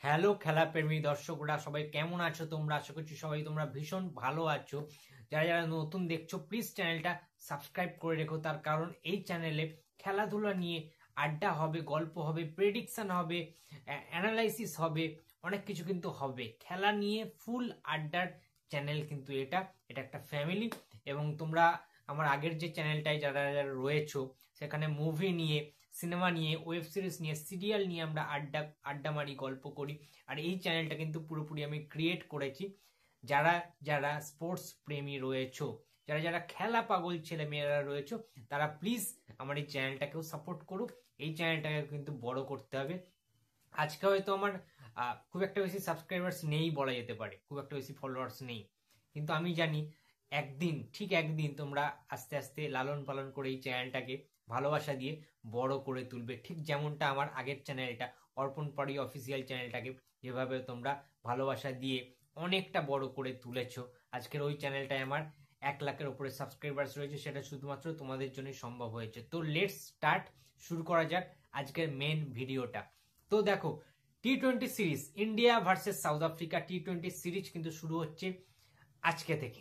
Hello খেলাপ্রেমী দর্শকরা, সবাই কেমন আছো তোমরা? আশা করছি সবাই তোমরা ভীষণ ভালো আছো। যারা যারা নতুন দেখছো প্লিজ চ্যানেলটা সাবস্ক্রাইব করে রেখো, তার কারণ এই চ্যানেলে খেলাধুলা নিয়ে আড্ডা হবে, গল্প হবে, প্রেডিকশন হবে, অ্যানালাইসিস হবে, অনেক কিছু কিন্তু হবে। খেলা নিয়ে ফুল আড্ডার চ্যানেল কিন্তু এটা একটা ফ্যামিলি। এবং তোমরা আমার আগের যে চ্যানেলটায় যারা যারা রয়েছো সেখানে মুভি নিয়ে, সিনেমা নিয়ে, ওয়েব সিরিজ নিয়ে, সিরিয়াল নিয়ে আমরা আড্ডা মারি, গল্প করি। আর এই চ্যানেলটা কিন্তু পুরোপুরি আমি ক্রিয়েট করেছি যারা যারা স্পোর্টস প্রেমী রয়েছো, যারা যারা খেলা পাগল ছেলে মেয়েরা রয়েছো, তারা প্লিজ আমার এই চ্যানেলটাকেও সাপোর্ট করুক। এই চ্যানেলটাকে কিন্তু বড় করতে হবে। আজকে হয়তো আমার খুব একটা বেশি সাবস্ক্রাইবার্স নেই বলা যেতে পারে, খুব একটা বেশি ফলোয়ার্স নেই, কিন্তু আমি জানি একদিন তোমরা আস্তে আস্তে লালন পালন করে এই চ্যানেলটাকে ভালোবাসা দিয়ে বড় করে তুলবে, ঠিক যেমনটা আমার আগের চ্যানেলটা অর্পণ পাড়ি অফিসিয়াল চ্যানেলটাকে যেভাবে তোমরা ভালোবাসা দিয়ে অনেকটা বড় করে তুলেছো। আজকের ওই চ্যানেলটায় আমার 1 লাখের উপরে সাবস্ক্রাইবার্স রয়েছে, সেটা শুধুমাত্র তোমাদের জন্যই সম্ভব হয়েছে। তো লেটস স্টার্ট, শুরু করা যাক আজকের মেন ভিডিওটা। তো দেখো, টি-20 series India versus South Africa টি-20 series কিন্তু শুরু হচ্ছে আজকে থেকে।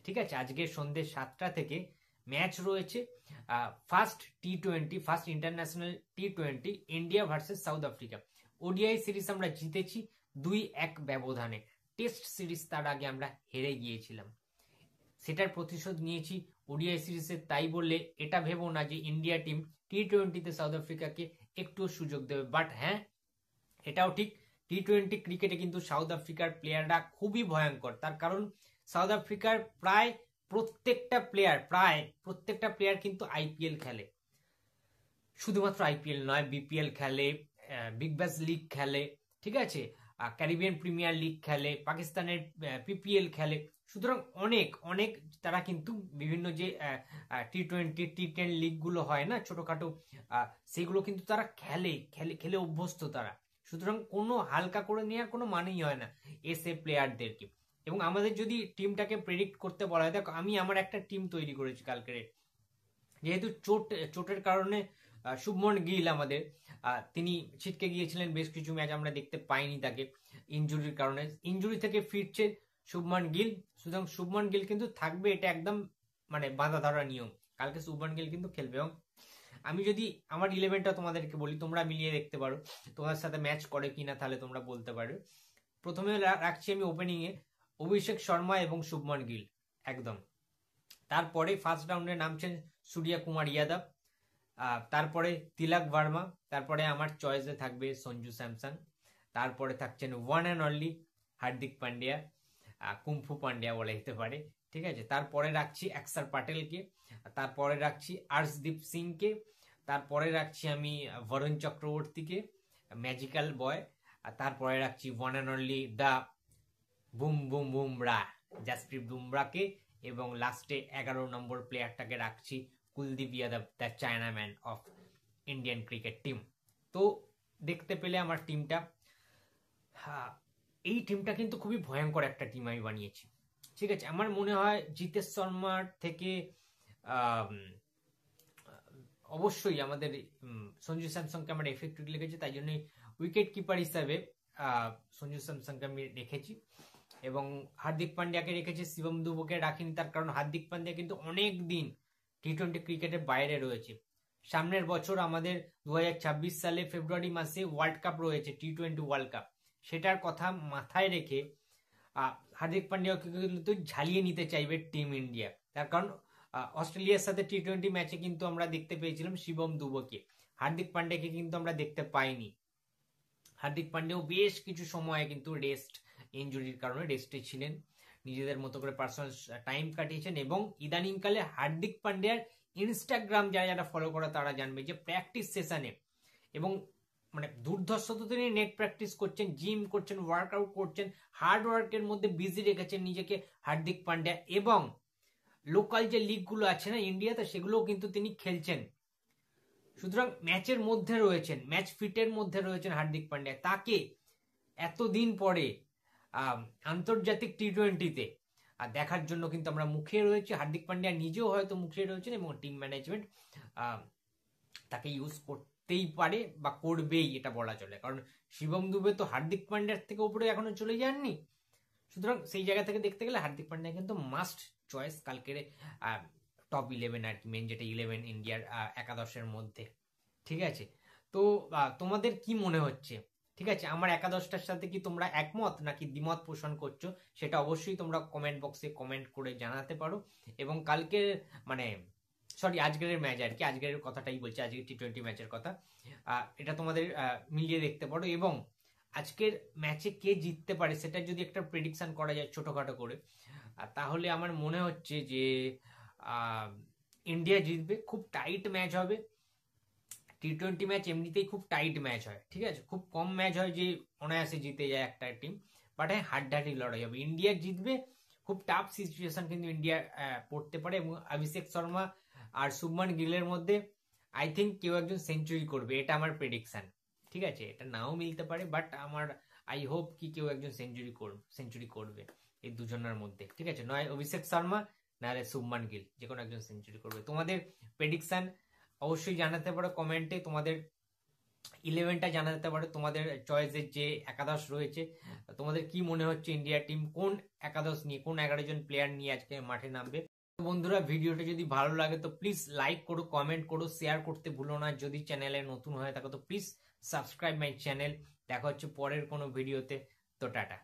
ঠিক আছে, আজকে সন্ধ্যে 7টা থেকে ম্যাচ রয়েছে। ফার্স্ট ইন্টারন্যাশনাল টি-20 India versus South Africa. ODI series আমরা জিতেছি 2-1 ব্যবধানে। টেস্ট সিরিজ তার আগে আমরা হেরে গিয়েছিলাম, সেটার প্রতিশোধ নিয়েছি ওডিআই সিরিজে। তাই বললে এটা ভেবো না যে ইন্ডিয়া টিম টি-20তে সাউথ আফ্রিকাকে একটু সুযোগ দেবে। বাট হ্যাঁ, এটাও ঠিক, টি-20 ক্রিকেটে কিন্তু সাউথ আফ্রিকার প্লেয়াররা খুবই ভয়ঙ্কর। তার কারণ সাউথ আফ্রিকার প্রায় প্রত্যেকটা প্লেয়ার কিন্তু আইপিএল খেলে। শুধুমাত্র আইপিএল নয়, বিপিএল খেলে, বিগ ব্যাশ লিগ খেলে, ঠিক আছে, ক্যারিবিয়ান প্রিমিয়ার লিগ খেলে, পাকিস্তানের পিপিএল খেলে। সুতরাং অনেক অনেক তারা কিন্তু বিভিন্ন যে টি-20 টি-10 লিগগুলো হয় না ছোটখাটো, সেগুলো কিন্তু তারা খেলে খেলে খেলে অভ্যস্ত তারা। সুতরাং কোনো হালকা করে নেওয়ার কোনো মানেই হয় না এসে প্লেয়ারদেরকে। এবং আমাদের যদি টিমটাকে প্রেডিক্ট করতে বলা হয়, দেখো আমি আমার একটা টিম তৈরি করেছি কালকে। যেহেতু চোটের কারণে শুভমন গিল আমাদের, তিনি ছিটকে গিয়েছিলেন, বেশ কিছু ম্যাচ আমরা দেখতে পাইনি তাকে ইনজুরির কারণে। ইনজুরি থেকে ফিরছে শুভমন গিল, সুতরাং শুভমন গিল কিন্তু থাকবে, এটা একদম মানে বাঁধা ধরা নিয়ম। কালকে শুভমন গিল কিন্তু খেলবে। এবং আমি যদি আমার 11টা তোমাদেরকে বলি, তোমরা মিলিয়ে দেখতে পারো তোমার সাথে ম্যাচ করে কিনা, তাহলে তোমরা বলতে পারো। প্রথমে রাখছি আমি ওপেনিং এ অভিষেক শর্মা এবং শুভমন গিল একদম। তারপরে ফার্স্ট রাউন্ডে নামছেন সূর্য কুমার যাদব, তারপরে তিলক ভার্মা, তারপরে আমার চয়েসে থাকবে সঞ্জু স্যামসন, তারপরে থাকছেন one and only Hardik Pandya, kung fu Pandya বলা যেতে পারে। ঠিক আছে, তারপরে রাখছি অক্ষর প্যাটেলকে, তারপরে রাখছি আর্শদীপ সিংকে, তারপরে রাখছি আমি বরুণ চক্রবর্তীকে, ম্যাজিক্যাল বয়, আর তারপরে রাখছি one and only the boom boom Bumrah Jasprit বুমরাকে, এবং লাস্টে 11 নম্বর প্লেয়ারটাকে রাখছি Kuldeep Yadav, the chinaman of Indian cricket team. তো দেখতে পেলে আমার টিমটা, এই টিমটা কিন্তু খুবই ভয়ঙ্কর একটা টিম আমি বানিয়েছি। ঠিক আছে, আমার মনে হয় জিতেশ শর্মার থেকে অবশ্যই আমাদের সঞ্জু স্যামসংকে আমরা এফেক্টিভ লেগেছি, তাই জন্য উইকেট কিপার হিসাবে সঞ্জু স্যামসংকে আমি রেখেছি। এবং হার্দিক পান্ডিয়াকে রেখেছি, শিবম দুবেকে রাখিনি, তার কারণ হার্দিক পান্ডিয়া কিন্তু অনেক দিন টি-20 ক্রিকেটের বাইরে রয়েছে। সামনের বছর আমাদের 2026 সালে ফেব্রুয়ারি মাসে ওয়ার্ল্ড কাপ রয়েছে, টি-20 ওয়ার্ল্ড কাপ। সেটার কথা মাথায় রেখে হার্দিক পান্ডিয়াকে কিন্তু ঝালিয়ে নিতে চাইবে টিম ইন্ডিয়া। তার কারণ অস্ট্রেলিয়ার সাথে টি-20 ম্যাচে কিন্তু আমরা দেখতে পেয়েছিলাম শিবম দুবেকে, হার্দিক পান্ডিয়াকে কিন্তু আমরা দেখতে পাইনি। হার্দিক পান্ডিয়াও বেশ কিছু সময় কিন্তু ইনজুরির কারণে রেস্টে ছিলেন, নিজেদের মতো করে পার্সোনাল টাইম কাটিয়েছেন। এবং ইদানিংকালে হার্দিক পান্ডিয়ার ইনস্টাগ্রাম যারা যারা ফলো করে তারা জানবে যে প্র্যাকটিস সেশনে এবং মানে দুর্ধর্ষ তিনি নেট প্র্যাকটিস করছেন, জিম করছেন, ওয়ার্কআউট করছেন, হার্ড ওয়ার্কের মধ্যে বিজি রেখেছেন নিজেকে হার্দিক পান্ডিয়া। এবং লোকাল যে লিগগুলো আছে না ইন্ডিয়াতে, সেগুলোও কিন্তু তিনি খেলছেন। সুতরাং ম্যাচের মধ্যে রয়েছেন, ম্যাচ ফিটের মধ্যে রয়েছেন হার্দিক পান্ডিয়া। তাকে এতদিন পরে আন্তর্জাতিক টি-20তে দেখার জন্য কিন্তু আমরা মুখিয়ে রয়েছি। হার্দিক পান্ডিয়া নিজেও হয়তো মুখিয়ে রয়েছেন এবং টিম ম্যানেজমেন্ট তাকে ইউজ করতেই পারে বা করবেই, এটা বলা চলে। কারণ শিবম দুবে তো হার্দিক পান্ডিয়ার থেকে উপরে এখনো চলে যাননি। সুতরাং সেই জায়গা থেকে দেখতে গেলে হার্দিক পান্ডিয়া কিন্তু মাস্ট চয়েস কালকের টপ 11 আর কি, মেন যেটা 11 ইন্ডিয়ার একাদশের মধ্যে। ঠিক আছে, তো তোমাদের কি মনে হচ্ছে? ঠিক আছে, আমার একাদশটার সাথে কি তোমরা একমত নাকি দ্বিমত পোষণ করছো, সেটা অবশ্যই তোমরা কমেন্ট বক্সে কমেন্ট করে জানাতে পারো। এবং কালকের মানে সরি আজকের ম্যাচ আর কি, আজকের কথাটাই বলছি, আজকের টি-20 ম্যাচের কথা, এটা তোমাদের মিলিয়ে দেখতে পারো। এবং আজকের ম্যাচে কে জিততে পারে সেটা যদি একটা প্রেডিকশন করা যায় ছোটখাটো করে, তাহলে আমার মনে হচ্ছে যে ইন্ডিয়া জিতবে। খুব টাইট ম্যাচ হবে। টি-20 ম্যাচ এমনিতেই খুব টাইট ম্যাচ হয়, ঠিক আছে, খুব কম ম্যাচ হয় যে অনায়াসে জিতে যায় একটা টিম, বাট হ্যাঁ হাড্ডাহাড্ডি লড়াই হবে, ইন্ডিয়া জিতবে। খুব টাফ সিচুয়েশন কিন্তু ইন্ডিয়া পড়তে পারে, এবং অভিষেক শর্মা আর শুভমান গিলের মধ্যে আই থিঙ্ক কেউ একজন সেঞ্চুরি করবে, এটা আমার প্রেডিকশন। ঠিক আছে, এটা নাও মিলতে পারে, বাট আমার আই হোপ কি কেউ একজন সেঞ্চুরি করবে এই দুজনের মধ্যে। ঠিক আছে, নয় অভিষেক শর্মা নাহলে শুভমান গিল, যে কোনো একজন সেঞ্চুরি করবে। তোমাদের প্রেডিকশন অবশ্যই জানাতে পারো কমেন্টে, তোমাদের 11টা জানাতে পারো, তোমাদের চয়েসের যে একাদশ রয়েছে, তোমাদের কি মনে হচ্ছে ইন্ডিয়া টিম কোন একাদশ নিয়ে, কোন 11 জন প্লেয়ার নিয়ে আজকে মাঠে নামবে। বন্ধুরা, ভিডিওটা যদি ভালো লাগে তো প্লিজ লাইক করো, কমেন্ট করো, শেয়ার করতে ভুলো না। যদি চ্যানেলে নতুন হয়ে থাকো তো প্লিজ সাবস্ক্রাইব মাই চ্যানেল। দেখা হচ্ছে পরের কোনো ভিডিওতে। তো টাটা।